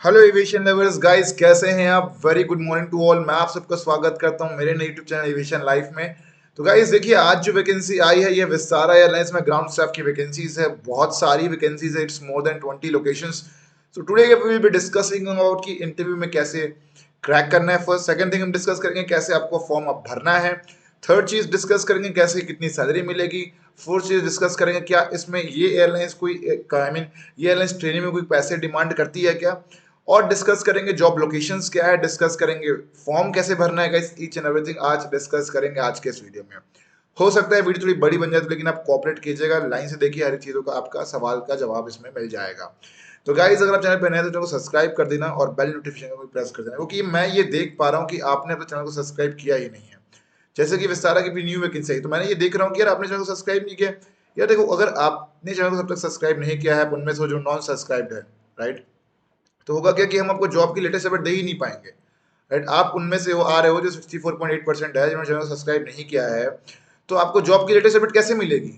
Hello aviation lovers guys, कैसे हैं आप? Very good morning to all. मैं आप सबका स्वागत करता हूं मेरे नए यूट्यूब चैनल एविएशन लाइफ में। तो गाइस देखिए, आज जो वैकेंसी आई है ये विस्तारा एयरलाइंस में ग्राउंड स्टाफ की वैकेंसीज है। बहुत सारी वैकेंसीज है, it's more than 20 locations. So today we will be discussing about कि इंटरव्यू में कैसे क्रैक करना है। फर्स्ट सेकंड थिंग हम डिस्कस करेंगे कैसे आपको फॉर्म अब भरना है। थर्ड चीज डिस्कस करेंगे कैसे कितनी सैलरी मिलेगी। फोर्थ चीज डिस्कस करेंगे क्या इसमें ये एयरलाइंस कोई आई मीन ये एयरलाइंस ट्रेनिंग में कोई पैसे डिमांड करती है क्या। और डिस्कस करेंगे जॉब लोकेशंस क्या है, डिस्कस करेंगे फॉर्म कैसे भरना है गाइस। ईच एंड एवरीथिंग आज डिस्कस करेंगे आज के इस वीडियो में। हो सकता है वीडियो थोड़ी बड़ी बन जाए तो, लेकिन आप कोऑपरेट कीजिएगा, लाइन से देखिए, हर एक चीज़ों का आपका सवाल का जवाब इसमें मिल जाएगा। तो गाइस अगर आप चैनल पर नए हैं तो चैनल को सब्सक्राइब कर देना और बेल नोटिफिकेशन को प्रेस कर देना, क्योंकि मैं ये देख पा रहा हूँ कि आपने अपने चैनल को सब्सक्राइब किया ही नहीं है। जैसे कि विस्तारा की भी न्यू वैकेंसी आई तो मैंने ये देख रहा हूँ कि यार आपने चैनल को सब्सक्राइब नहीं किया। यार देखो, अगर आपने चैनल को सब तक सब्सक्राइब नहीं किया है, उनमें से जो नॉन सब्सक्राइब्ड है, राइट, तो होगा क्या कि हम आपको जॉब की लेटेस्ट अपडेट दे ही नहीं पाएंगे। राइट, आप उनमें से आ रहे हो जो 64.8% है जिन्होंने चैनल सब्सक्राइब नहीं किया है। तो आपको जॉब की लेटेस्ट अपडेट कैसे मिलेगी?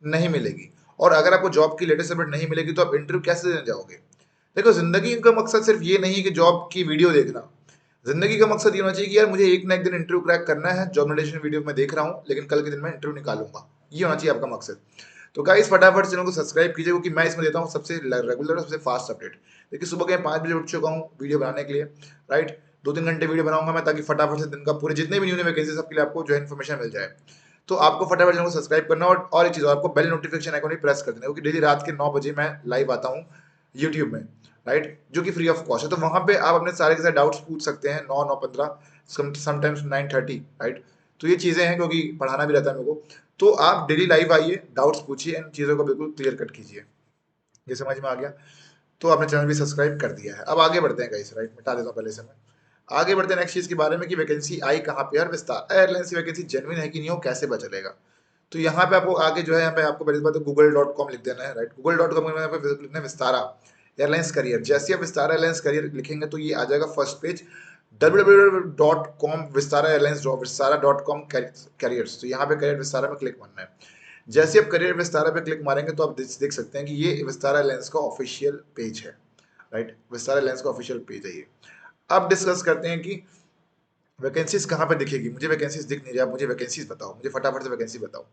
नहीं मिलेगी। और अगर आपको जॉब की लेटेस्ट अपडेट नहीं मिलेगी तो आप इंटरव्यू कैसे देने जाओगे? देखो, जिंदगी का मकसद सिर्फ ये नहीं है कि जॉब की वीडियो देखना। जिंदगी का मकसद ये होना चाहिए कि यार मुझे एक ना एक दिन इंटरव्यू क्रैक करना है। जॉब नोटिफिकेशन वीडियो में देख रहा हूँ, लेकिन कल के दिन मैं इंटरव्यू निकालूंगा। ये होना चाहिए आपका मकसद। तो गाइस फटाफट चैनल को सब्सक्राइब कीजिए, क्योंकि मैं इसमें देता हूँ सबसे रेगुलर और सबसे फास्ट अपडेट। देखिए, सुबह के 5 बजे उठ चुका हूँ वीडियो बनाने के लिए। राइट, 2-3 घंटे वीडियो बनाऊंगा मैं, ताकि फटाफट से दिन का पूरे जितने भी न्यू वैकेंसी सबके लिए आपको जो है इन्फॉर्मेशन मिल जाए। तो आपको फटाफट चैनल को सब्सक्राइब करना और एक चीज़ और, आपको बेल नोटिफिकेशन आइकन भी प्रेस कर देना, क्योंकि डेली रात के 9 बजे मैं लाइव आता हूँ यूट्यूब में। राइट, जो कि फ्री ऑफ कॉस्ट है। तो वहाँ पे आप अपने सारे के सारे डाउट्स पूछ सकते हैं। 9, 9, 15, समटाइम्स 9:30। राइट, तो ये चीज़ें हैं क्योंकि पढ़ाना भी रहता है मेरे को। तो आप डेली लाइव आइए, डाउट्स पूछिए, इन चीज़ों को बिल्कुल क्लियर कट कीजिए। ये समझ में आ गया? तो आपने चैनल भी सब्सक्राइब कर दिया है। अब आगे बढ़ते हैं गाइस। राइट, मिटा देता हूँ पहले से मैं। आगे बढ़ते हैं नेक्स्ट चीज़ के बारे में कि वैकेंसी आई कहाँ पे, और विस्तार एयरलाइंस की वैकेंसी जेन्युइन है कि नहीं हो, कैसे पता चलेगा। तो यहाँ पे आपको आगे जो है, यहाँ पे आपको पहली बात तो google.com लिख देना है। राइट, google.com में यहाँ पे लिखना है विस्तारा एयरलाइंस करियर। जैसे आप विस्तारा एयरलाइंस करियर लिखेंगे तो ये आ जाएगा first page, www.com Vistara airlines Vistara .com carriers. तो यहाँ पे करियर विस्तारा में क्लिक करना है। जैसे आप करियर विस्तारा पे क्लिक मारेंगे तो आप देख सकते हैं कि ये विस्तारा एयरलाइंस का ऑफिशियल पेज है। राइट, विस्तारा एयरलाइंस का ऑफिशियल पेज है ये। अब डिस्कस करते हैं कि वैकेंसीज कहाँ पे दिखेगी। मुझे वैकेंसीज दिख नहीं रही, आप मुझे वैकेंसीज बताओ, मुझे फटाफट से वैकेंसी बताओ।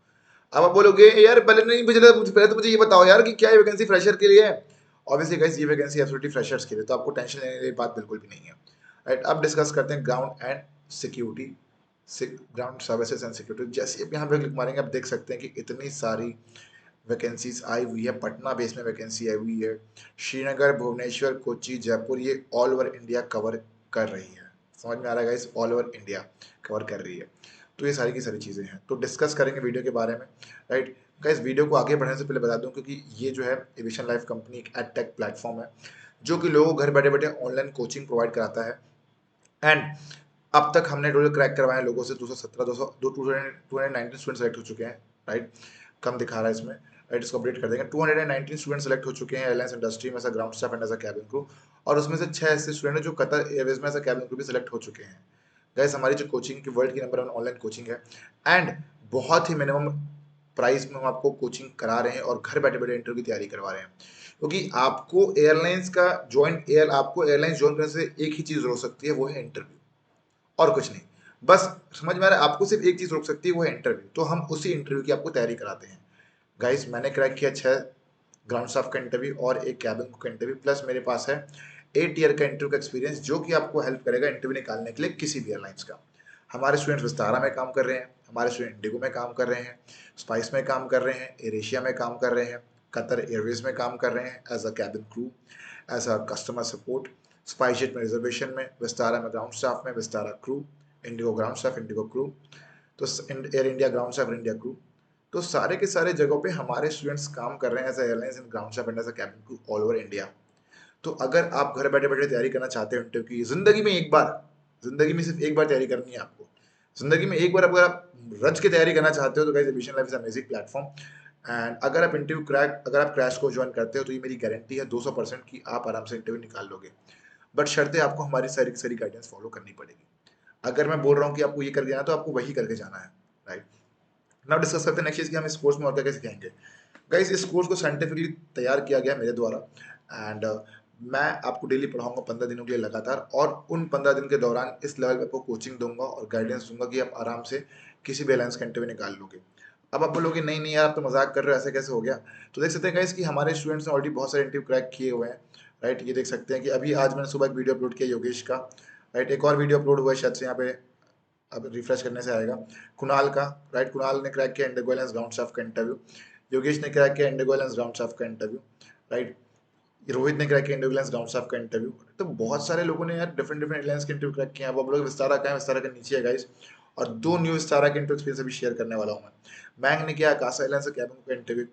अब आप बोलोगे यार पहले नहीं पहले तो मुझे ये बताओ यार कि क्या ये वैकेंसी फ्रेशर के लिए है। ऑब्वियसली गाइस, ये वैकेंसी एब्सोल्युटली फ्रेशर्स के लिए, तो आपको टेंशन लेने की बात बिल्कुल भी नहीं है। राइट, अब डिस्कस करते हैं ground and security, ground services and security. जैसे आप यहाँ पे क्लिक मारेंगे आप देख सकते हैं कि इतनी सारी वैकेंसीज आई हुई है। पटना बेस में वैकेंसी आई हुई है, श्रीनगर, भुवनेश्वर, कोची, जयपुर, ये ऑल ओवर इंडिया कवर कर रही है। समझ में आ रहा है guys, all over India cover कर रही है। तो ये सारी की सारी चीज़ें हैं, तो डिस्कस करेंगे वीडियो के बारे में। राइट गाइस, वीडियो को आगे बढ़ने से पहले बता दूं, क्योंकि ये जो है एविएशन लाइफ कंपनी एक एडटेक प्लेटफॉर्म है जो कि लोगों को घर बैठे बैठे ऑनलाइन कोचिंग प्रोवाइड कराता है। एंड अब तक हमने रोल क्रैक करवाए लोगों से 217 219 स्टूडेंट सेलेक्ट हो चुके हैं। राइट, कम दिखा रहा है इसमें। राइट, इसको अपडेट कर देंगे। 219 स्टूडेंट सेलेक्ट हो चुके हैं एयरलाइंस इंडस्ट्री में as ground staff and as cabin crew. और उसमें से 6 ऐसे स्टूडेंट हैं जो कतर एयरवेज में एज कैबिन क्रू भी सिलेक्ट हो चुके हैं। गाइस, हमारी जो कोचिंग की वर्ल्ड की नंबर 1 ऑनलाइन कोचिंग है, एंड बहुत ही मिनिमम प्राइस में हम आपको कोचिंग करा रहे हैं और घर बैठे बैठे इंटरव्यू की तैयारी करवा रहे हैं। क्योंकि आपको एयरलाइंस का आपको एयरलाइंस ज्वाइन करने से एक ही चीज़ हो सकती है, वो है इंटरव्यू, और कुछ नहीं। बस समझ में आ रहा है, आपको सिर्फ एक चीज रोक सकती है, वो है इंटरव्यू। तो हम उसी इंटरव्यू की आपको तैयारी कराते हैं। गाइस, मैंने क्रैक किया 6 ग्राउंड स्टाफ का इंटरव्यू और एक कैबिन का इंटरव्यू, प्लस मेरे पास है 8 ईयर का इंटरव्यू का एक्सपीरियंस, जो कि आपको हेल्प करेगा इंटरव्यू निकालने के लिए किसी भी एयरलाइंस का। हमारे स्टूडेंट विस्तारा में काम कर रहे हैं, हमारे स्टूडेंट इंडिगो में काम कर रहे हैं, स्पाइस में काम कर रहे हैं, एयर एशिया में काम कर रहे हैं, कतर एयरवेज में काम कर रहे हैं as a cabin crew, as a customer support, SpiceJet में रिजर्वेशन में, विस्तारा में ग्राउंड स्टाफ में, Vistara crew, IndiGo ground staff, IndiGo crew, तो Air India ground staff, India crew. तो सारे के सारे जगहों पे हमारे स्टूडेंट्स काम कर रहे हैं as airlines in ground staff and as cabin crew all over India. तो अगर आप घर बैठे बैठे तैयारी करना चाहते हो इंटरव्यू की, जिंदगी में सिर्फ एक बार तैयारी करनी है आपको। जिंदगी में एक बार अगर आप रच के तैयारी करना चाहते हो तो guys, aviation life is amazing platform. And अगर आप क्रैश को ज्वाइन करते हो तो ये मेरी गारंटी है 200% की आप आराम से इंटरव्यू निकाल लोगे। बट शर्तें आपको हमारी सारी की सारी गाइडेंस फॉलो करनी पड़ेगी। अगर मैं बोल रहा हूँ कि आपको ये करके जाना तो आपको वही करके जाना है। राइट, नाउ डिस्कस करते हैं नेक्स्ट चीज कि हम इस कोर्स में और क्या क्या सिखाएंगे। गाइस, इस कोर्स को साइंटिफिकली तैयार किया गया मेरे द्वारा, एंड मैं आपको डेली पढ़ाऊंगा 15 दिनों के लिए लगातार, और उन 15 दिन के दौरान इस लेवल पे आपको कोचिंग दूंगा और गाइडेंस दूंगा कि आप आराम से किसी भी अलायंस का इंटरव्यू निकाल लोगे। अब आप बोलोगे नहीं नहीं यार, आप तो मजाक कर रहे हो, ऐसे कैसे हो गया? तो देख सकते हैं गाइस कि हमारे स्टूडेंट्स ने ऑलरेडी बहुत सारे इंटरव्यू क्रैक किए हुए हैं, राइट। ये देख सकते हैं कि अभी आज मैंने सुबह एक वीडियो अपलोड किया योगेश का, राइट। एक और वीडियो अपलोड हुआ है शायद से यहाँ पे, अब रिफ्रेश करने से आएगा, कुणाल का, राइट। कुणाल ने क्रैक किया इंडिगो एलायंस ग्राउंड स्टाफ का इंटरव्यू, योगेश ने क्रैक किया इंडिगो एलायंस ग्राउंड स्टाफ का इंटरव्यू, राइट। रोहित ने क्रैक किया इंडिगो एलायंस ग्राउंड स्टाफ का इंटरव्यू। तो बहुत सारे लोगों ने यार डिफरेंट डिफरेंट एलायंस के इंटरव्यू क्रैक किए हैं। अब आप लोग विस्तारा का है, विस्तारा के नीचे है गाइस, और दो न्यू विस्तारा के इंटरव्यू एक्सपीरियंस अभी शेयर करने वाला हूँ मैं। मैंग ने किया कासा एलायंस के कैबिन का interview,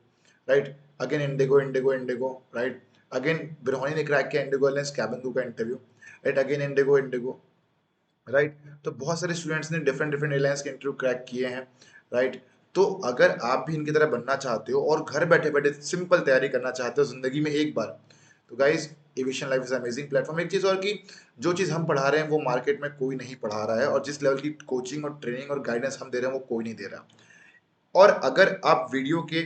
right. Again IndiGo IndiGo IndiGo, right. Again बिरहोनी ने क्रैक किया इंडिगो एलायंस कैबिन का interview, right. Again IndiGo IndiGo, right. तो बहुत सारे स्टूडेंट्स ने डिफरेंट डिफरेंट एयरलाइंस के इंटरव्यू क्रैक किए हैं, राइट। तो अगर आप भी इनकी तरह बनना चाहते हो और घर बैठे बैठे सिंपल तैयारी करना चाहते हो जिंदगी में एक बार, तो guys aviation life is amazing platform. एक चीज और कि जो चीज हम पढ़ा रहे हैं वो मार्केट में कोई नहीं पढ़ा रहा है, और जिस लेवल की कोचिंग और ट्रेनिंग और गाइडेंस हम दे रहे हैं वो कोई नहीं दे रहा। और अगर आप वीडियो के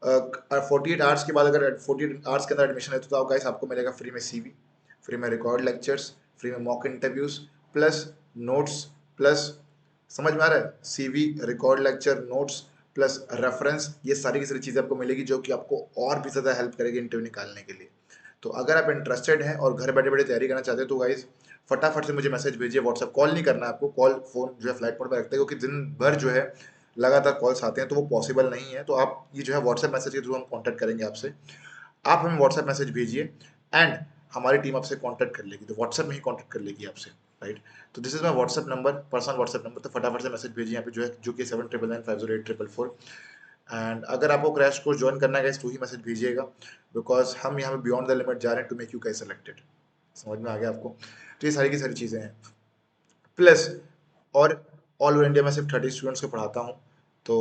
48 आवर्स के बाद, अगर 48 आवर्स के अंदर एडमिशन लेते हो, तो आप गाइस आपको मिलेगा फ्री में सीवी, फ्री में रिकॉर्ड लेक्चर्स, फ्री में mock interviews, plus notes, plus, समझ में आ रहा है, CV, record lecture, notes plus reference, ये सारी की सारी चीज़ें आपको मिलेगी जो कि आपको और भी ज़्यादा हेल्प करेगी इंटरव्यू निकालने के लिए। तो अगर आप इंटरेस्टेड हैं और घर बैठे बैठे तैयारी करना चाहते हो, तो गाइस फटाफट से मुझे मैसेज भेजिए व्हाट्सएप, कॉल नहीं करना है आपको, कॉल फोन जो है फ्लाइट मोड पर रखते हैं, क्योंकि दिन भर जो है लगातार कॉल्स आते हैं तो वो पॉसिबल नहीं है। तो आप ये जो है व्हाट्सएप मैसेज के थ्रू हम कांटेक्ट करेंगे आपसे, आप हमें व्हाट्सएप मैसेज भेजिए एंड हमारी टीम आपसे कांटेक्ट कर लेगी, तो व्हाट्सएप में ही कांटेक्ट कर लेगी आपसे, राइट। तो this is my WhatsApp number, personal WhatsApp number, तो फटाफट से मैसेज भेजिए यहाँ पे जो है, जो कि 7999508444। एंड अगर आपको क्रैश कोर्स ज्वाइन करना है तो ही मैसेज भेजिएगा, बिकॉज हम यहाँ पे बियॉन्ड द लिमिट जा रहे हैं to make you guys selected. समझ में आ गया आपको? तो ये सारी की सारी चीज़ें हैं, प्लस, और ऑल ओवर इंडिया में सिर्फ 30 स्टूडेंट्स को पढ़ाता हूँ। तो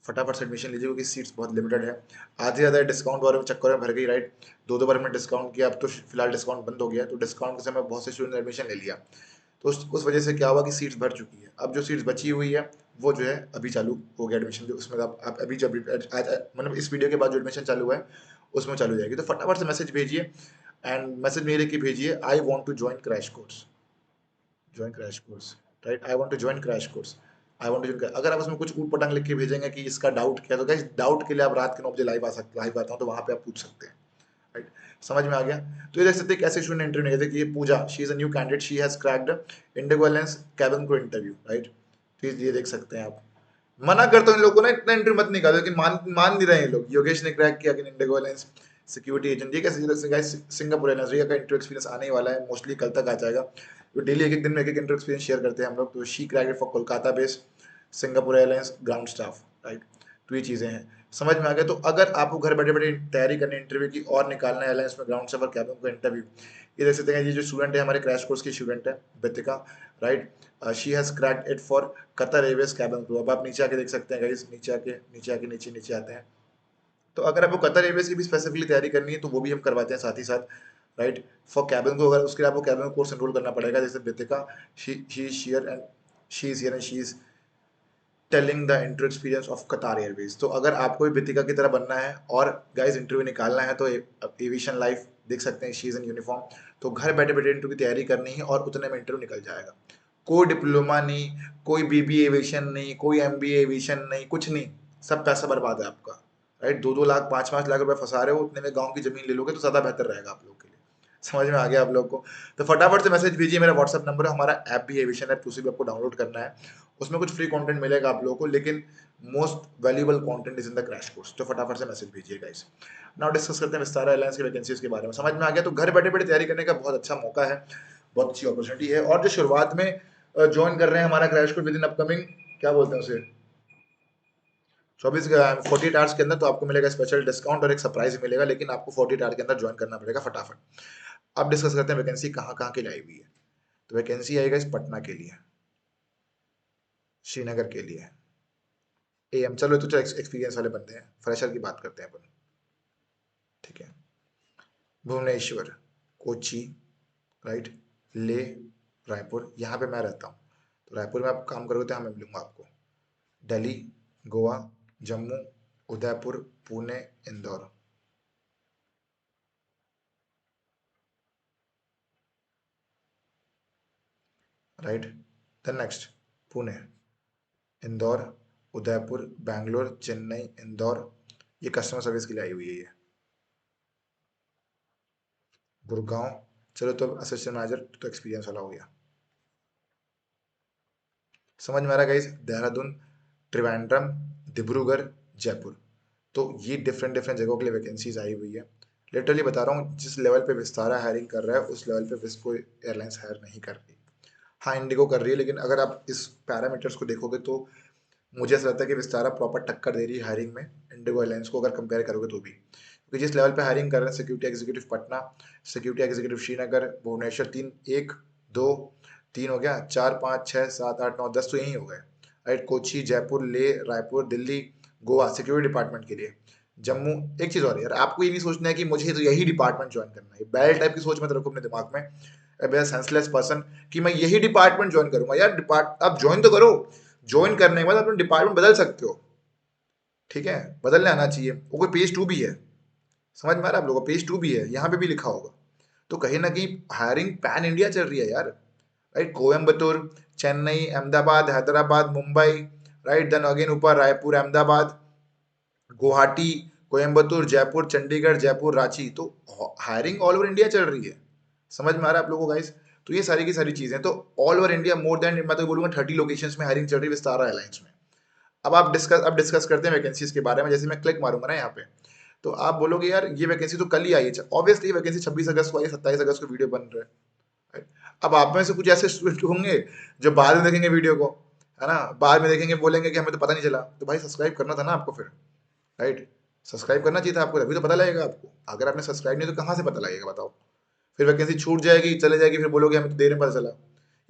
फटाफट से एडमिशन लीजिए क्योंकि सीट्स बहुत लिमिटेड है। आधे ज़्यादा डिस्काउंट वाले चक्कर में भर गई, राइट। दो बार हमने डिस्काउंट किया, अब तो फिलहाल डिस्काउंट बंद हो गया, तो डिस्काउंट के समय बहुत से स्टूडेंट ने एडमिशन ले लिया, तो उस वजह से क्या हुआ कि सीट्स भर चुकी है। अब जो सीट्स बची हुई है वो जो है अभी चालू हो गया एडमिशन, जो उसमें आप अभी जब आज मतलब इस वीडियो के बाद जो एडमिशन चालू हुआ है उसमें चालू हो जाएगी। तो फटाफट से मैसेज भेजिए एंड मैसेज में लिख के भेजिए, I want to join crash course, join crash course, right. I want to join crash course, I want to join. अगर आप उसमें कुछ ऊट पटांग लिख के भेजेंगे कि इसका डाउट क्या, तो गाइस डाउट के लिए आप रात के 9 बजे लाइव आता हूँ, तो वहां पे आप पूछ सकते हैं, राइट। समझ में आ गया? तो ये देख सकते हैं कैसे स्टूडेंट इंटरव्यू नहीं देखिए, ये Pooja, she is a new candidate, she has cracked IndiGo alliance cabin crew interview, right. तो ये देख सकते हैं आप। मना करता हूँ इन लोगों को ना इतना इंटरव्यू मत निकालो, लेकिन मान मान नहीं रहे हैं लोग। योगेश ने क्रैक किया कि इंडिगो एलायंस सिक्योरिटी एजेंट, ये कैसे गाइस, सिंगापुर एयरलाइंस, रिया का इंटरव्यू एक्सपीरियंस आने ही वाला है, मोस्टली कल तक आ जाएगा। तो डेली एक एक दिन में एक एक इंटरव्यू एक्सपीरियंस शेयर करते हैं हम लोग। तो she cracked for Kolkata based Singapore airlines ground staff, right. तो ये चीज़ें हैं, समझ में आ गया? तो अगर आपको घर बैठे बैठे तैयारी करनी इंटरव्यू की और निकालना है एयरलाइंस में ग्राउंड स्टाफ और कैबिन का इंटरव्यू, ये देख सकते हैं, ये जो स्टूडेंट है हमारे क्रैश कोर्स की स्टूडेंट है Bitika, right. She has cracked it for Qatar Airways cabin crew. अब आप नीचे आके देख सकते हैं गाइस, नीचे आके नीचे नीचे आते हैं। तो अगर आपको कतर एयरवेज की भी स्पेसिफिकली तैयारी करनी है तो वो भी हम करवाते हैं साथ ही साथ, राइट। फॉर कैबिन को, अगर उसके लिए आपको कैबिन कोर्स एनरोल करना पड़ेगा, जैसे Bitika, she is here and she is telling the interview experience of Qatar Airways. तो अगर आपको भी बितिका की तरह बनना है और गाइस इंटरव्यू निकालना है, तो एविएशन लाइफ देख सकते हैं, शी इज इन यूनिफॉर्म। तो घर बैठे बैठे इंटरव्यू की तैयारी करनी है और उतने में इंटरव्यू निकल जाएगा। कोई डिप्लोमा नहीं, कोई बीबी एविएशन नहीं, कोई एमबीए एविएशन नहीं, कुछ नहीं, सब पैसा बर्बाद है आपका, राइट। 2-2 लाख 5-5 लाख रुपए फंसा रहे हो, उतने में गांव की जमीन ले लोगे तो ज्यादा बेहतर रहेगा आप लोग के लिए। समझ में आ गया आप लोग को? तो फटाफट से मैसेज भेजिए, मेरा व्हाट्सअप नंबर है, हमारा ऐप भी एविएशन ऐप, उसे भी आपको डाउनलोड करना है। उसमें कुछ फ्री कंटेंट मिलेगा आप लोगों को, लेकिन most valuable content is in the crash course. तो फटाफट से मैसेज भेजिए गाइस। नाउ डिस्कस करते हैं विस्तारा एयरलाइंस की वैकेंसीज के बारे में। समझ में आ गया? तो घर बैठे बैठे तैयारी करने का बहुत अच्छा मौका है, बहुत अच्छी अपॉर्चुनिटी है। और जो शुरुआत में ज्वाइन कर रहे हैं हमारा crash course with in upcoming, क्या बोलते हैं उसे, 48 आवर्स के अंदर, तो आपको मिलेगा स्पेशल डिस्काउंट और एक सरप्राइज मिलेगा, लेकिन आपको 48 आवर के अंदर ज्वाइन करना पड़ेगा फटाफट। अब डिस्कस करते हैं वैकेंसी कहाँ कहाँ की लाई हुई है। तो वैकेंसी आएगा इस पटना के लिए, श्रीनगर के लिए, एएम, चलो तो एक्सपीरियंस वाले बनते हैं, फ्रेशर की बात करते हैं अपन, ठीक है। भुवनेश्वर, कोची, राइट, ले, रायपुर, यहाँ पे मैं रहता हूँ, तो रायपुर में आप काम करोगे तो यहाँ मैं मिलूंगा आपको। Delhi, Goa, Jammu, Udaipur, Pune, Indore, right. Then next Pune, Indore, Udaipur, Bangalore, Chennai, Indore, ये कस्टमर सर्विस के लिए आई हुई है ये। गुड़गांव, चलो तो असिस्टेंट मैनेजर तो एक्सपीरियंस वाला हो गया। समझ में आ रहा है गाइस? देहरादून, त्रिवेंद्रम, डिब्रूगढ़, जयपुर, तो ये डिफरेंट डिफरेंट जगहों के लिए वैकेंसीज आई हुई है। लिटरली बता रहा हूँ, जिस लेवल पे विस्तारा हायरिंग कर रहा है उस लेवल पे विस्को एयरलाइंस हायर नहीं कर रही। हाँ, इंडिगो कर रही है, लेकिन अगर आप इस पैरामीटर्स को देखोगे तो मुझे ऐसा लगता है कि विस्तारा प्रॉपर टक्कर दे रही है हायरिंग में इंडिगो एयरलाइंस को, अगर कंपेयर करोगे तो भी। क्योंकि जिस लेवल पे हायरिंग कर रहे हैं, security executive Patna, security executive Srinagar, Bhubaneswar, तीन, एक, दो, तीन हो गया, चार, पाँच, छः, सात, आठ, नौ, 10 तो यही हो गए। Right, Kochi, Jaipur, Leh, Raipur, Delhi, Goa security department के लिए। जम्मू, एक चीज़ और यार, आपको ये नहीं सोचना है कि मुझे तो यही डिपार्टमेंट ज्वाइन करना है, बैल टाइप की सोच मत रखो अपने दिमाग में, सेंसलेस पर्सन, कि मैं यही डिपार्टमेंट ज्वाइन करूंगा। यार डिपार्ट आप ज्वाइन तो करो, ज्वाइन करने के बाद अपने डिपार्टमेंट बदल सकते हो। ठीक है, बदलने आना चाहिए, वो कोई पेज टू भी है। समझ में आ रहा है आप लोगों को? पेज टू भी है, यहाँ पे भी लिखा होगा। तो कहीं ना कहीं हायरिंग पैन इंडिया चल रही है यार। Right, Coimbatore, Chennai, Ahmedabad, Hyderabad, Mumbai, right, then again ऊपर रायपुर, अहमदाबाद, गुवाहाटी, कोयम्बतूर, जयपुर, चंडीगढ़, जयपुर, रांची, तो हायरिंग ऑल ओवर इंडिया चल रही है। समझ में आ रहा है आप लोगों को गाइस? तो ये सारी की सारी चीजें, तो all over India more than, मैं तो बोलूंगा 30 लोकेशंस में हायरिंग चल रही है विस्तारा एयरलाइंस में। अब डिस्कस करते हैं वैकेंसीज के बारे में। जैसे मैं क्लिक मारूंगा ना यहाँ पे, तो आप बोलोगे यार ये वैकेंसी तो कल ही आई है। ऑब्वियसली ये वैकेंसी 26 अगस्त को आई है, 27 अगस्त को वीडियो बन रहा है। Right? अब आप में से कुछ ऐसे स्टूडेंट होंगे जो बाद में देखेंगे वीडियो को, है ना, बाद में देखेंगे, बोलेंगे कि हमें तो पता नहीं चला। तो भाई सब्सक्राइब करना था ना आपको फिर। राइट, सब्सक्राइब करना चाहिए था आपको, तभी तो पता लगेगा आपको। अगर आपने सब्सक्राइब नहीं तो कहाँ से पता लगेगा बताओ? फिर वैकेंसी छूट जाएगी, चले जाएगी, फिर बोलोगे हमें तो देर में पता चला।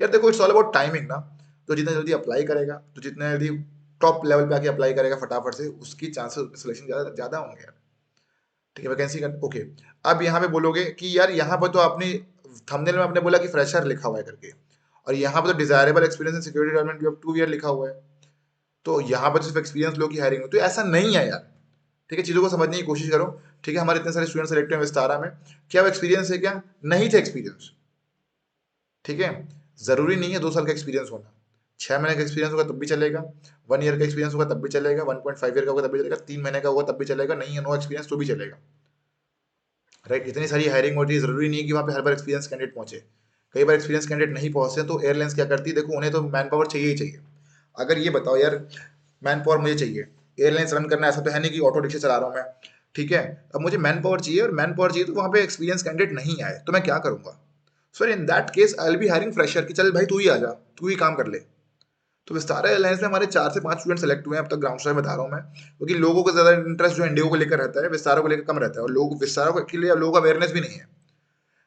यार देखो, इट्स ऑल अबाउट टाइमिंग ना। तो जितना जल्दी अप्लाई करेगा, तो जितना जल्दी टॉप लेवल पे आके अप्लाई करेगा फटाफट से, उसकी चांसेस सिलेक्शन ज़्यादा ज़्यादा होंगे यार। ठीक है, वैकेंसी का ओके। अब यहाँ पे बोलोगे कि यार यहाँ पर तो आपने थंबनेल में आपने बोला कि फ्रेशर लिखा हुआ है करके, और यहाँ पर तो desirable experience in security development, you have 2 year लिखा हुआ है। तो यहाँ पर सिर्फ एक्सपीरियंस लोग की हायरिंग हो, तो ऐसा नहीं है यार। ठीक है, चीज़ों को समझने की कोशिश करो। ठीक है, हमारे इतने सारे स्टूडेंट सेलेक्ट हुए हैं विस्तारा में, क्या वो एक्सपीरियंस है क्या? नहीं थे एक्सपीरियंस। ठीक है, जरूरी नहीं है 2 साल का एक्सपीरियंस होना। 6 महीने का एक्सपीरियंस होगा तब भी चलेगा, 1 ईयर का एक्सपीरियंस होगा तब भी चलेगा, 1.5 ईयर का होगा तब भी चलेगा, 3 महीने का होगा तब भी चलेगा, नहीं है नो एक्सपीरियंस तो भी चलेगा। राइट, इतनी सारी हायरिंग होती है, जरूरी नहीं है कि वहाँ पे हर बार एक्सपीरियंस कैंडिडेट पहुंचे। कई बार एक्सपीरियंस कैंडिडेट नहीं पहुंचते, तो एयरलाइंस क्या करती है, देखो उन्हें तो मैन पावर चाहिए ही चाहिए। अगर ये बताओ यार, मैन पावर मुझे चाहिए, एयरलाइंस रन करना, ऐसा तो है नहीं कि ऑटो रिक्शा चला रहा हूँ मैं। ठीक है, अब मुझे मैन पावर चाहिए, और मैन पावर चाहिए तो वहाँ पे एक्सपीरियंस कैंडिडेट नहीं आए, तो मैं क्या करूंगा? Sir in that case I will B hiring fresher, कि चल भाई तू ही आ जा, तू ही काम कर ले। तो विस्तारा एयरलाइंस में हमारे 4 से 5 स्टूडेंट सेलेक्ट हुए हैं अब तक, ग्राउंड स्टार बता रहा हूँ मैं। क्योंकि लोगों को ज्यादा इंटरेस्ट जो इंडिगो को लेकर रहता है, विस्तारा को लेकर कम रहता है, और लोग विस्तारा को के लिए लोगों का अवेयरनेस भी नहीं है।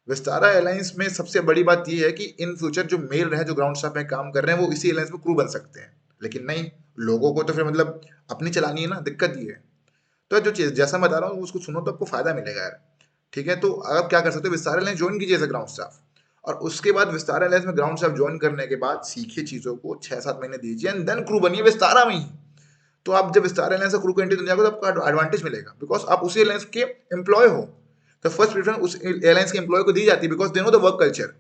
विस्तारा एयरलाइंस में सबसे बड़ी बात यह है कि इन फ्यूचर जो मेल रहे, जो ग्राउंड स्टाफ में काम कर रहे हैं, वो इसी एयरलाइंस में क्रू बन सकते हैं। लेकिन नहीं, लोगों को तो फिर मतलब अपनी चलानी है ना, दिक्कत ये है। तो जो चीज जैसा मैं बता रहा हूँ उसको सुनो तो आपको फायदा मिलेगा यार। ठीक है, तो आप क्या कर सकते हो, विस्तारा एयरलाइंस ज्वाइन कीजिए एज अ ग्राउंड स्टाफ, और उसके बाद विस्तारा एयरलाइंस में ग्राउंड स्टाफ ज्वाइन करने के बाद सीखिए चीजों को, 6-7 महीने दीजिए, एंड देन क्रू बनिए विस्तारा में ही। तो आप जब विस्तारा एयरलाइंस से क्रू को एंट्री देने जाओगे तो आपको एडवांटेज मिलेगा, बिकॉज आप उसी एयरलाइंस के एम्प्लॉय हो। तो फर्स्ट प्रेफरेंस उस एयरलाइंस के एम्प्लॉय को दी जाती है, because they know the work culture.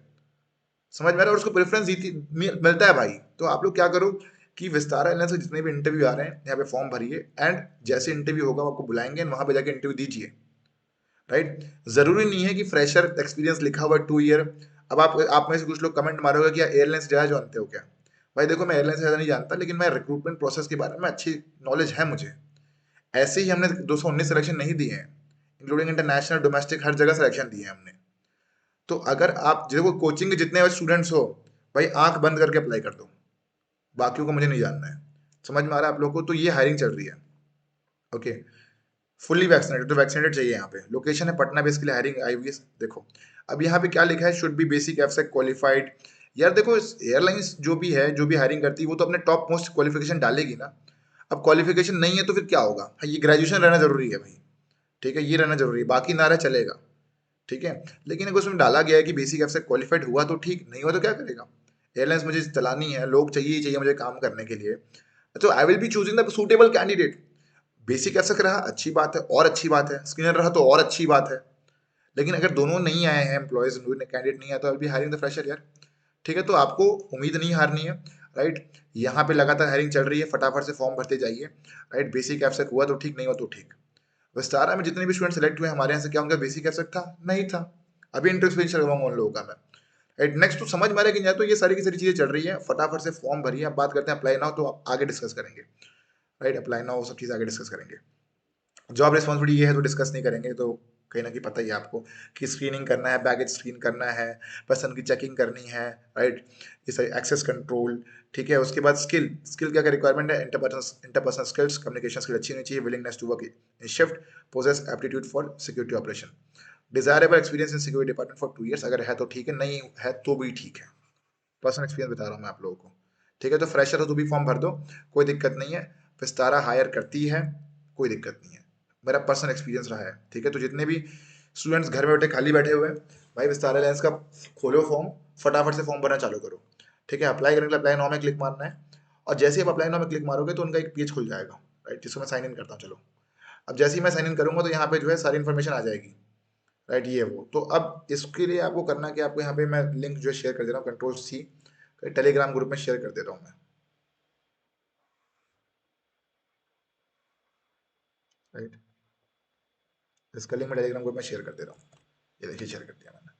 समझ में आ रहा है? और उसको प्रेफरेंस मिलता है भाई। तो आप लोग क्या करो कि विस्तारा एयरलाइंस से जितने भी इंटरव्यू आ रहे हैं यहाँ पे फॉर्म भरिए, एंड जैसे इंटरव्यू होगा वो आपको बुलाएंगे, वहां पे जाके इंटरव्यू दीजिए। राइट, जरूरी नहीं है कि फ्रेशर एक्सपीरियंस लिखा हुआ 2 ईयर। अब आप में से कुछ लोग कमेंट मारोगे कि एयरलाइन से ज़्यादा जानते हो क्या? भाई देखो, मैं एयरलाइन से ज़्यादा नहीं जानता, लेकिन मैं रिक्रूटमेंट प्रोसेस के बारे में अच्छी नॉलेज है मुझे। ऐसे ही हमने 219 सिलेक्शन नहीं दिए हैं, इंक्लूडिंग इंटरनेशनल, डोमेस्टिक, हर जगह सिलेक्शन दिए हैं हमने। तो अगर आप देखो, कोचिंग के जितने स्टूडेंट्स हो, भाई आंख बंद करके अप्लाई कर दो, बाकियों को मुझे नहीं जानना है। समझ में आ रहा है आप लोगों को? तो ये हायरिंग चल रही है। ओके, फुल्ली वैक्सीनेटेड, तो वैक्सीनेटेड चाहिए यहाँ पे। लोकेशन है पटना, बेस के लिए हायरिंग आई हुई है। देखो अब यहाँ पे क्या लिखा है, शुड बी बेसिक एफसेक क्वालिफाइड। यार देखो, एयरलाइंस जो भी है, जो भी हायरिंग करती है, वो तो अपने टॉप मोस्ट क्वालिफिकेशन डालेगी ना। अब क्वालिफिकेशन नहीं है तो फिर क्या होगा? हाँ, ये ग्रेजुएशन रहना जरूरी है भाई। ठीक है, ये रहना जरूरी है, बाकी ना रहे चलेगा। ठीक है, लेकिन अगर उसमें डाला गया है कि बेसिक एफसेक क्वालिफाइड हुआ तो ठीक, नहीं हुआ तो क्या करेगा? एयरलाइंस मुझे चलानी है, लोग चाहिए ही चाहिए मुझे काम करने के लिए, तो I will be choosing the suitable candidate. Basic एफसेक रहा अच्छी बात है, और अच्छी बात है, स्क्रीनर रहा तो और अच्छी बात है। लेकिन अगर दोनों नहीं आए हैं, एम्प्लॉयज कैंडिडेट नहीं आया, तो आई बी हायरिंग द फ्रेशर यार। ठीक है, तो आपको उम्मीद नहीं हारनी है, राइट। यहाँ पे लगातार हायरिंग चल रही है, फटाफट से फॉर्म भरते जाइए, राइट। बेसिक एफसेक हुआ तो ठीक, नहीं हुआ तो ठीक। विस्तारा में जितने भी स्टूडेंट सेलेक्ट हुए हमारे यहाँ से, क्या उनका बेसिक एफसेक था? नहीं था। अभी इंटर एक्सपीरियंस लगवाऊंगा उन लोगों का मैं, राइट। नेक्स्ट तो समझ में आ रहा है कि नहीं, तो ये सारी की सारी चीजें चल रही है, फटाफट से फॉर्म भरिए। अब बात करते हैं अप्लाई नाउ, तो आगे डिस्कस करेंगे, राइट। अप्लाई नाउ सब चीज़ आगे डिस्कस करेंगे। जॉब रिस्पॉन्सिबिलिटी ये है तो डिस्कस नहीं करेंगे, तो कहीं ना कहीं पता ही है आपको कि स्क्रीनिंग करना है, बैगेज स्क्रीन करना है, पर्सन की चेकिंग करनी है, राइट। ये सारी एक्सेस कंट्रोल, ठीक है। उसके बाद स्किल, स्किल क्या क्या रिक्वायरमेंट है? इंटरपर्सनल स्किल्स, कम्युनिकेशन स्किल अच्छी होनी चाहिए, willingness to work in shift, possess aptitude for security operation, desirable experience in security department for 2 years, अगर है तो ठीक है, नहीं है तो भी ठीक है। पर्सनल एक्सपीरियंस बता रहा हूँ मैं आप लोगों को, ठीक है। तो फ्रेशर हो तो भी फॉर्म भर दो, कोई दिक्कत नहीं है। विस्तारा हायर करती है, कोई दिक्कत नहीं है, मेरा पर्सनल एक्सपीरियंस रहा है, ठीक है। तो जितने भी स्टूडेंट्स घर में बैठे खाली बैठे हुए हैं, भाई विस्तारा एलायंस का खोलो फॉर्म, फटाफट से फॉर्म भरना चालू करो, ठीक है। अप्लाई करने के लिए अप्लाई नाउ में क्लिक मारना है, और जैसे ही आप अप्लाई नाउ में क्लिक मारोगे तो उनका एक पेज खुल जाएगा, राइट, जिसको मैं साइन इन करता हूँ। चलो, अब जैसे ही मैं साइन इन करूंगा तो यहाँ पे जो है सारी इन्फॉर्मेशन आ जाएगी, राइट। ये वो तो अब इसके लिए आपको करना कि आपको यहाँ पे मैं लिंक जो है शेयर कर दे रहा हूँ, Ctrl+C, टेलीग्राम ग्रुप में शेयर कर दे रहा हूँ मैं, राइट। इसका लिंक मैं टेलीग्राम ग्रुप में शेयर कर दे रहा हूँ, ये देखिए शेयर कर दिया मैंने,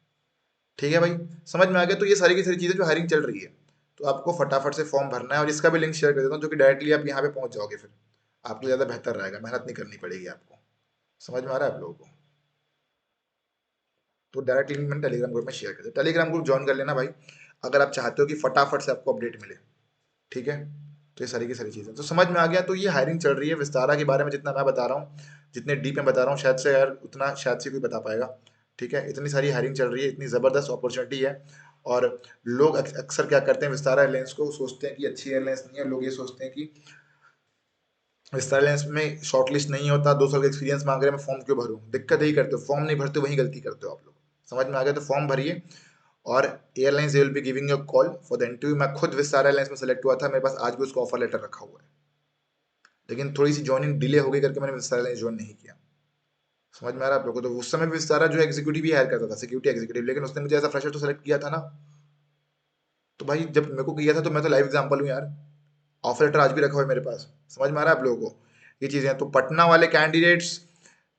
ठीक है भाई। समझ में आ गया? तो ये सारी की सारी चीज़ें जो हायरिंग चल रही है, तो आपको फटाफट से फॉर्म भरना है, और इसका भी लिंक शेयर कर देता हूँ, जो कि डायरेक्टली आप यहाँ पे पहुँच जाओगे, फिर आपके लिए ज़्यादा बेहतर रहेगा, मेहनत नहीं करनी पड़ेगी आपको। समझ में आ रहा है आप लोगों को? तो डायरेक्ट लिंक मैंने टेलीग्राम ग्रुप में शेयर कर दिया, टेलीग्राम ग्रुप ज्वाइन कर लेना भाई, अगर आप चाहते हो कि फटाफट से आपको अपडेट मिले, ठीक है। तो ये सारी की सारी चीज़ें तो समझ में आ गया। तो ये हायरिंग चल रही है विस्तारा के बारे में, जितना मैं बता रहा हूँ, जितने डीप में बता रहा हूँ, शायद से यार उतना शायद से कोई बता पाएगा, ठीक है। इतनी सारी हायरिंग चल रही है, इतनी ज़बरदस्त अपॉर्चुनिटी है, और लोग अक्सर क्या करते हैं, विस्तारा एयरलाइंस को सोचते हैं कि अच्छी एयरलाइंस नहीं है, लोग ये सोचते हैं कि विस्तारा एयरलाइंस में शॉर्ट लिस्ट नहीं होता, 2 साल का एक्सपीरियंस मांग रहे हैं, मैं फॉर्म क्यों भरूँ? दिक्कत यही करते हो, फॉर्म नहीं भरते, वही गलती करते हो आप लोग। समझ में आ गया? तो फॉर्म भरिए, और airlines they will be giving you call for the interview. मैं खुद विस्तारा एयरलाइंस में सेलेक्ट हुआ था, मेरे पास आज भी उसका ऑफर लेटर रखा हुआ है, लेकिन थोड़ी सी ज्वाइनिंग डिले हो गई करके मैंने विस्तारा एयरलाइंस ज्वाइन नहीं किया। समझ में आ रहा है आप लोगों को? तो उस समय भी विस्तारा जो है एग्जीक्यूटिव ही हायर करता था, सिक्योरिटी एग्जीक्यूटिव, लेकिन उसने मुझे एज अ फ्रेशर तो सेलेक्ट किया था ना। तो भाई जब मेरे को किया था तो मैं तो लाइव एग्जांपल हूँ यार, ऑफर लेटर आज भी रखा हुआ है मेरे पास। समझ में आ रहा है आप लोगों को? ये चीजें तो पटना वाले कैंडिडेट्स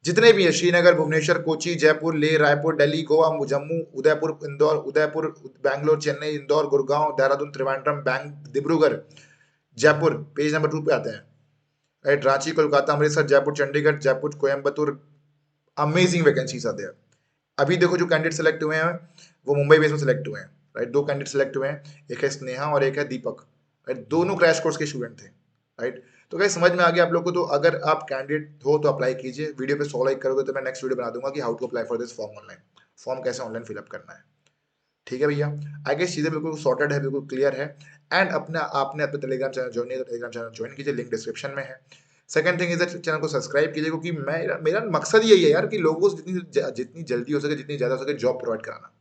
जितने भी है, श्रीनगर, भुवनेश्वर, कोची, जयपुर, लेह, रायपुर, दिल्ली, गोवा, जम्मू, उदयपुर, इंदौर, उदयपुर, बैंगलोर, चेन्नई, इंदौर, गुड़गांव, देहरादून, त्रिवेंद्रम, डिब्रूगढ़, जयपुर पेज नंबर 2 पे आते हैं, right. Ranchi, Kolkata, Amritsar, Jaipur, Chandigarh, Jaipur, Coimbatore, amazing vacancies आते हैं। अभी देखो जो कैंडिडेट सेलेक्ट हुए हैं वो मुंबई बेस में सेलेक्ट हुए हैं, राइट। 2 कैंडिडेट सेलेक्ट हुए हैं, एक है स्नेहा और एक है दीपक, राइट। दोनों क्रैश कोर्स के स्टूडेंट थे, राइट। तो गाइस समझ में आ गया आप लोग को? तो अगर आप कैंडिडेट हो तो अप्लाई कीजिए, वीडियो पे 100 लाइक करोगे तो मैं नेक्स्ट वीडियो बना दूंगा कि how to apply for this form online, form कैसे ऑनलाइन फिलअप करना है, ठीक है भैया। आई गेस चीजें बिल्कुल सॉर्टेड है, बिल्कुल क्लियर है। एंड अपना आपने अपने टेलीग्राम चैनल ज्वाइन नहीं, तो टेलीग्राम चैनल ज्वाइन कीजिए, लिंक डिस्क्रिप्शन में है। Second thing is that channel को सब्सक्राइब कीजिए, क्योंकि मेरा मेरा मकसद यही है यार कि लोगों को जितनी जल्दी हो सके, जितनी ज्यादा हो सके जॉब प्रोवाइड कराना,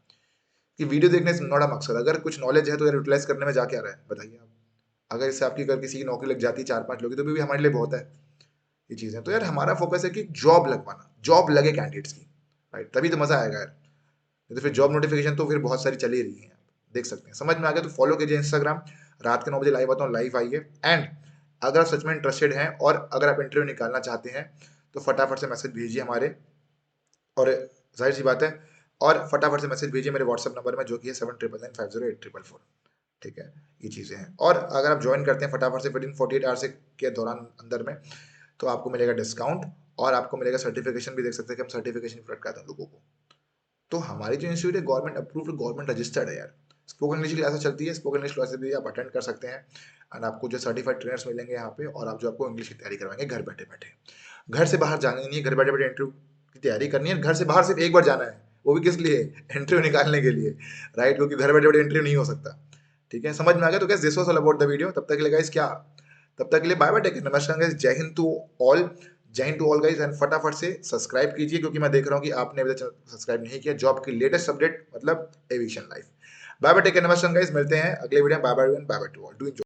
कि वीडियो देखने से नॉट मकसद। अगर कुछ नॉलेज है तो यार यूटिलाइज करने में जा क्या रहा है बताइए आप? अगर इससे आपकी अगर किसी की नौकरी लग जाती 4-5 लोग की, तो भी हमारे लिए बहुत है ये चीजें। तो यार हमारा फोकस है कि जॉब लगवाना, जॉब लगे कैंडिडेट्स की, राइट। तभी तो मजा आएगा यार, नहीं तो फिर जॉब नोटिफिकेशन तो फिर बहुत सारी चली रही है, आप देख सकते हैं। समझ में आ गया? तो फॉलो कीजिए इंस्टाग्राम, रात के 9 बजे लाइव आता हूँ, लाइव आइए। एंड अगर आप सच में इंटरेस्टेड हैं और अगर आप इंटरव्यू निकालना चाहते हैं, तो फटाफट से मैसेज भेजिए हमारे, और जाहिर सी बात है, और फटाफट से मैसेज भेजिए मेरे व्हाट्सएप नंबर में, जो कि है 7999508444, ठीक है। ये चीज़ें हैं, और अगर आप ज्वाइन करते हैं फटाफट से विद इन 48 आवर्स के दौरान अंदर में, तो आपको मिलेगा डिस्काउंट, और आपको मिलेगा सर्टिफिकेशन भी, देख सकते हैं कि हम सर्टिफिकेशन प्रोवाइड करते हैं लोगों को। तो हमारी जो इंस्टीट्यूट है गवर्नमेंट अप्रूव्ड, गवर्नमेंट रजिस्टर्ड है यार। स्पोकन इंग्लिश क्लासेस चलती है, स्पोकन इंग्लिश क्लासेस भी आप अटेंड कर सकते हैं, एंड आपको जो सर्टिफाइड ट्रेनर्स मिलेंगे यहाँ पे, और आप जो आपको इंग्लिश की तैयारी करवाएंगे घर बैठे बैठे। घर से बाहर जाना नहीं है, घर बैठे बैठे इंटरव्यू की तैयारी करनी है। घर से बाहर सिर्फ एक बार जाना है, वो भी किस लिए? इंटरव्यू निकालने के लिए, राइट। क्योंकि घर बैठे बैठे इंटरव्यू नहीं हो सकता, ठीक है। समझ में आ गया? तो this was all about the video. तब तक के लिए गाइस क्या, तब तक के लिए बाय बाय, टेक केयर, नमस्कार guys, Jai Hind to all, Jai Hind to all guys. And फटाफट से सब्सक्राइब कीजिए, क्योंकि मैं देख रहा हूँ कि आपने अभी तक सब्सक्राइब नहीं किया। जॉब की लेटेस्ट अपडेट मतलब aviation life. Bye bye, take care, नमस्कार गाइस, मिलते हैं अगले वीडियो में। Bye bye, bye bye to all, do enjoy.